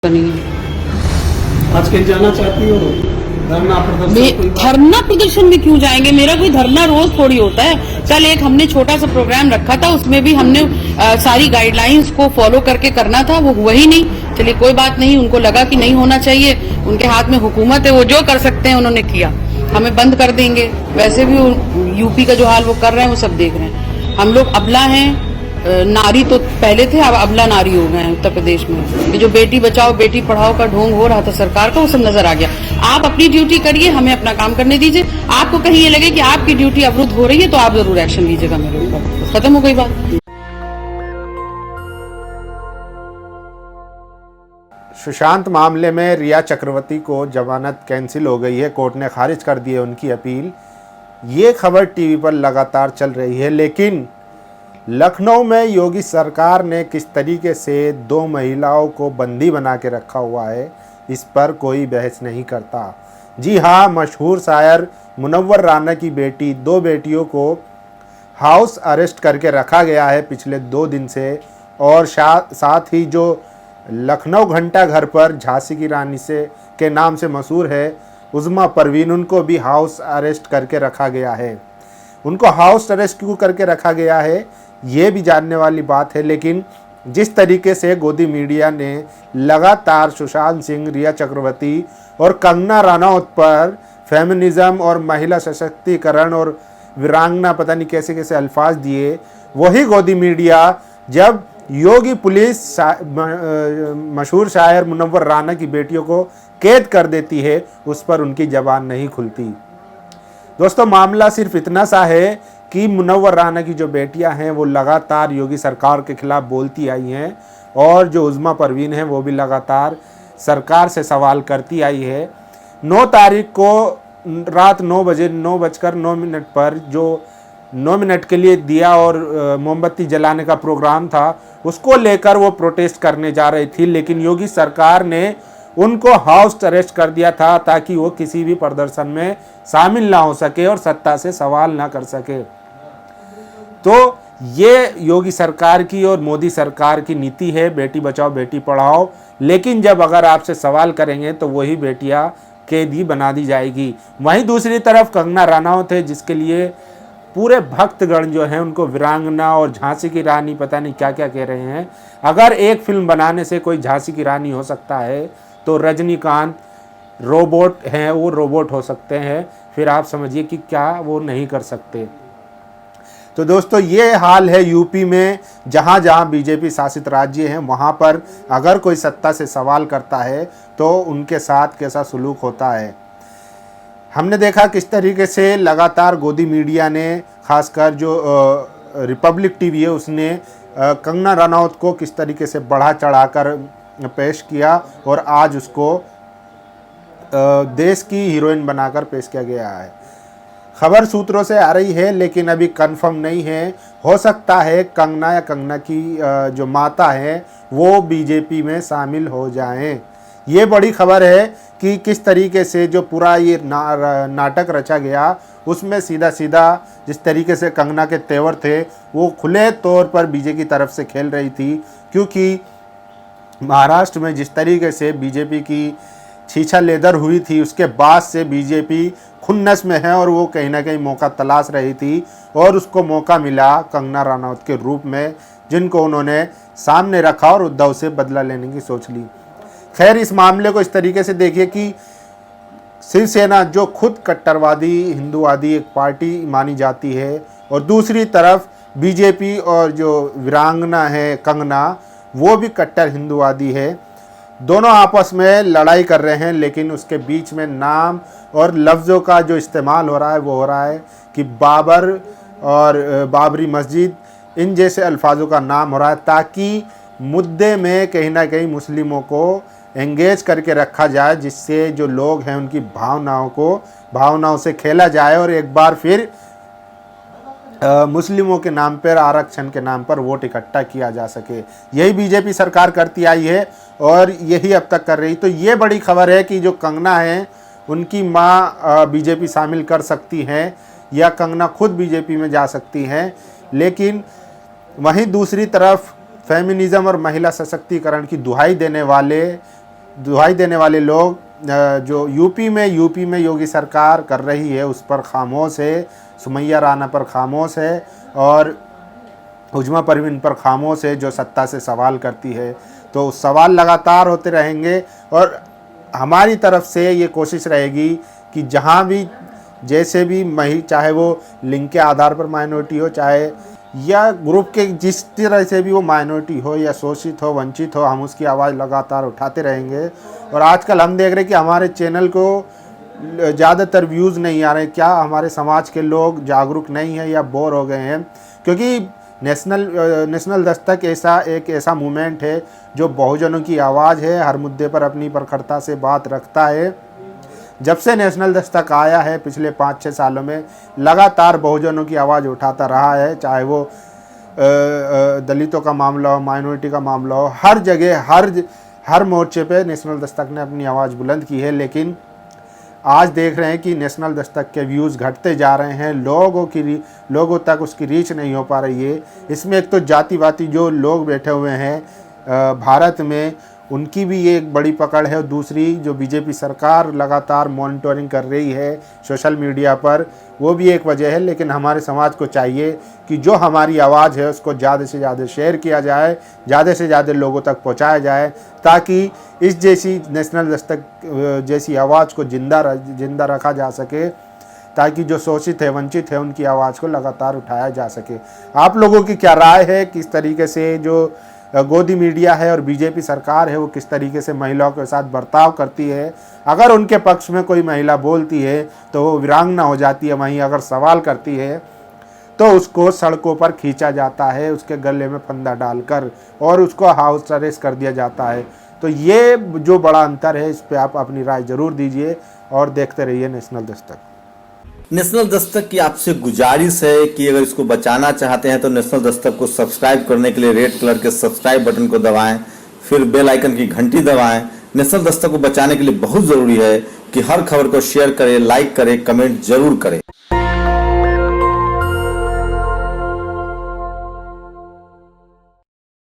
नहीं है। आज कहीं जाना चाहती हो धरना प्रदर्शन? धरना प्रदर्शन में क्यों जाएंगे? मेरा कोई धरना रोज थोड़ी होता है। कल एक हमने छोटा सा प्रोग्राम रखा था, उसमें भी हमने सारी गाइडलाइंस को फॉलो करके करना था, वो हुआ ही नहीं। चलिए कोई बात नहीं, उनको लगा कि नहीं होना चाहिए, उनके हाथ में हुकूमत है, वो जो कर सकते हैं उन्होंने किया। हमें बंद कर देंगे, वैसे भी यूपी का जो हाल वो कर रहे हैं वो सब देख रहे हैं। हम लोग अबला हैं, नारी तो पहले थे, अब अबला नारी हो गए हैं उत्तर प्रदेश में। ये जो बेटी बचाओ बेटी पढ़ाओ का ढोंग हो रहा था सरकार का, वो सब नजर आ गया। आप अपनी ड्यूटी करिए, हमें अपना काम करने दीजिए। आपको कहीं ये लगे कि आपकी ड्यूटी अवरुद्ध हो रही है तो आप जरूर एक्शन लीजिएगा मेरे ऊपर, खत्म हो गई बात। सुशांत मामले में रिया चक्रवर्ती को जमानत कैंसिल हो गई है, कोर्ट ने खारिज कर दी है उनकी अपील। ये खबर टीवी पर लगातार चल रही है, लेकिन लखनऊ में योगी सरकार ने किस तरीके से 2 महिलाओं को बंदी बना के रखा हुआ है, इस पर कोई बहस नहीं करता। जी हाँ, मशहूर शायर मुनव्वर राना की बेटी, 2 बेटियों को हाउस अरेस्ट करके रखा गया है पिछले 2 दिन से। और साथ ही जो लखनऊ घंटा घर पर झांसी की रानी से के नाम से मशहूर है उज़्मा परवीन, उनको भी हाउस अरेस्ट करके रखा गया है। उनको हाउस अरेस्ट क्यों करके रखा गया है ये भी जानने वाली बात है। लेकिन जिस तरीके से गोदी मीडिया ने लगातार सुशांत सिंह, रिया चक्रवर्ती और कंगना रनौत पर फेमिनिज्म और महिला सशक्तिकरण और वीरांगना पता नहीं कैसे कैसे अल्फाज दिए, वही गोदी मीडिया जब योगी पुलिस मशहूर शायर मुनव्वर राना की बेटियों को कैद कर देती है, उस पर उनकी जबान नहीं खुलती। दोस्तों, मामला सिर्फ इतना सा है कि मुनव्वर राना की जो बेटियां हैं वो लगातार योगी सरकार के खिलाफ बोलती आई हैं, और जो उज़्मा परवीन है वो भी लगातार सरकार से सवाल करती आई है। 9 तारीख को रात 9 बजे 9:09 पर जो 9 मिनट के लिए दिया और मोमबत्ती जलाने का प्रोग्राम था, उसको लेकर वो प्रोटेस्ट करने जा रही थी, लेकिन योगी सरकार ने उनको हाउस अरेस्ट कर दिया था ताकि वो किसी भी प्रदर्शन में शामिल ना हो सके और सत्ता से सवाल ना कर सके। तो ये योगी सरकार की और मोदी सरकार की नीति है, बेटी बचाओ बेटी पढ़ाओ। लेकिन जब अगर आपसे सवाल करेंगे तो वही बेटियां कैदी बना दी जाएगी। वहीं दूसरी तरफ कंगना रनौत है, जिसके लिए पूरे भक्तगण जो हैं उनको वीरांगना और झांसी की रानी पता नहीं क्या क्या कह रहे हैं। अगर एक फिल्म बनाने से कोई झांसी की रानी हो सकता है तो रजनीकांत रोबोट हैं, वो रोबोट हो सकते हैं, फिर आप समझिए कि क्या वो नहीं कर सकते। तो दोस्तों, ये हाल है यूपी में। जहाँ जहाँ बीजेपी शासित राज्य हैं वहाँ पर अगर कोई सत्ता से सवाल करता है तो उनके साथ कैसा सलूक होता है। हमने देखा किस तरीके से लगातार गोदी मीडिया ने, खासकर जो रिपब्लिक टीवी है उसने कंगना रनौत को किस तरीके से बढ़ा चढ़ाकर पेश किया, और आज उसको देश की हीरोइन बनाकर पेश किया गया है। खबर सूत्रों से आ रही है, लेकिन अभी कंफर्म नहीं है। हो सकता है कंगना या कंगना की जो माता है वो बीजेपी में शामिल हो जाएं। ये बड़ी खबर है कि किस तरीके से जो पूरा ये नाटक रचा गया, उसमें सीधा सीधा जिस तरीके से कंगना के तेवर थे वो खुले तौर पर बीजेपी की तरफ से खेल रही थी। क्योंकि महाराष्ट्र में जिस तरीके से बीजेपी की छीछा लेदर हुई थी, उसके बाद से बीजेपी खुन्नस में है और वो कहीं ना कहीं मौका तलाश रही थी, और उसको मौका मिला कंगना रनौत के रूप में, जिनको उन्होंने सामने रखा और उद्धव से बदला लेने की सोच ली। खैर, इस मामले को इस तरीके से देखिए कि शिवसेना जो खुद कट्टरवादी हिंदूवादी एक पार्टी मानी जाती है, और दूसरी तरफ बीजेपी और जो वीरांगना है कंगना, वो भी कट्टर हिंदूवादी है। दोनों आपस में लड़ाई कर रहे हैं, लेकिन उसके बीच में नाम और लफ्ज़ों का जो इस्तेमाल हो रहा है वो हो रहा है कि बाबर और बाबरी मस्जिद, इन जैसे अल्फाजों का नाम हो रहा है, ताकि मुद्दे में कहीं ना कहीं मुस्लिमों को एंगेज करके रखा जाए, जिससे जो लोग हैं उनकी भावनाओं से खेला जाए और एक बार फिर मुस्लिमों के नाम पर, आरक्षण के नाम पर वोट इकट्ठा किया जा सके। यही बीजेपी सरकार करती आई है और यही अब तक कर रही। तो ये बड़ी खबर है कि जो कंगना है उनकी माँ बीजेपी शामिल कर सकती हैं, या कंगना खुद बीजेपी में जा सकती हैं। लेकिन वहीं दूसरी तरफ फेमिनिज्म और महिला सशक्तिकरण की दुहाई देने वाले दुहाई देने वाले लोग जो यूपी में योगी सरकार कर रही है उस पर खामोश है, सुमैया राणा पर खामोश है और उजमा परवीन पर खामोश है जो सत्ता से सवाल करती है। तो सवाल लगातार होते रहेंगे और हमारी तरफ से ये कोशिश रहेगी कि जहाँ भी जैसे भी चाहे वो लिंग के आधार पर माइनॉरिटी हो, चाहे या ग्रुप के जिस तरह से भी वो माइनॉरिटी हो या शोषित हो, वंचित हो, हम उसकी आवाज़ लगातार उठाते रहेंगे। और आजकल हम देख रहे हैं कि हमारे चैनल को ज़्यादातर व्यूज़ नहीं आ रहे। क्या हमारे समाज के लोग जागरूक नहीं हैं या बोर हो गए हैं? क्योंकि नेशनल दस्तक एक ऐसा मूवमेंट है जो बहुजनों की आवाज़ है, हर मुद्दे पर अपनी प्रखरता से बात रखता है। जब से नेशनल दस्तक आया है पिछले 5-6 सालों में लगातार बहुजनों की आवाज़ उठाता रहा है, चाहे वो दलितों का मामला हो, माइनॉरिटी का मामला हो, हर जगह हर मोर्चे पे नेशनल दस्तक ने अपनी आवाज़ बुलंद की है। लेकिन आज देख रहे हैं कि नेशनल दस्तक के व्यूज़ घटते जा रहे हैं, लोगों तक उसकी रीच नहीं हो पा रही है। इसमें एक तो जातिवादी जो लोग बैठे हुए हैं भारत में, उनकी भी एक बड़ी पकड़ है और दूसरी जो बीजेपी सरकार लगातार मॉनिटरिंग कर रही है सोशल मीडिया पर, वो भी एक वजह है। लेकिन हमारे समाज को चाहिए कि जो हमारी आवाज़ है उसको ज़्यादा से ज़्यादा शेयर किया जाए, ज़्यादा से ज़्यादा लोगों तक पहुंचाया जाए, ताकि इस जैसी नेशनल दस्तक जैसी आवाज़ को जिंदा रखा जा सके, ताकि जो शोषित है, वंचित है, उनकी आवाज़ को लगातार उठाया जा सके। आप लोगों की क्या राय है? किस तरीके से जो गोदी मीडिया है और बीजेपी सरकार है वो किस तरीके से महिलाओं के साथ बर्ताव करती है? अगर उनके पक्ष में कोई महिला बोलती है तो वो वीरांगना हो जाती है, वहीं अगर सवाल करती है तो उसको सड़कों पर खींचा जाता है, उसके गले में फंदा डालकर, और उसको हाउस अरेस्ट कर दिया जाता है। तो ये जो बड़ा अंतर है, इस पर आप अपनी राय ज़रूर दीजिए और देखते रहिए नेशनल दस्तक। नेशनल दस्तक की आपसे गुजारिश है कि अगर इसको बचाना चाहते हैं तो नेशनल दस्तक को सब्सक्राइब करने के लिए रेड कलर के सब्सक्राइब बटन को दबाएं, फिर बेल आइकन की घंटी दबाएं। नेशनल दस्तक को बचाने के लिए बहुत ज़रूरी है कि हर खबर को शेयर करें, लाइक करें, कमेंट जरूर करें।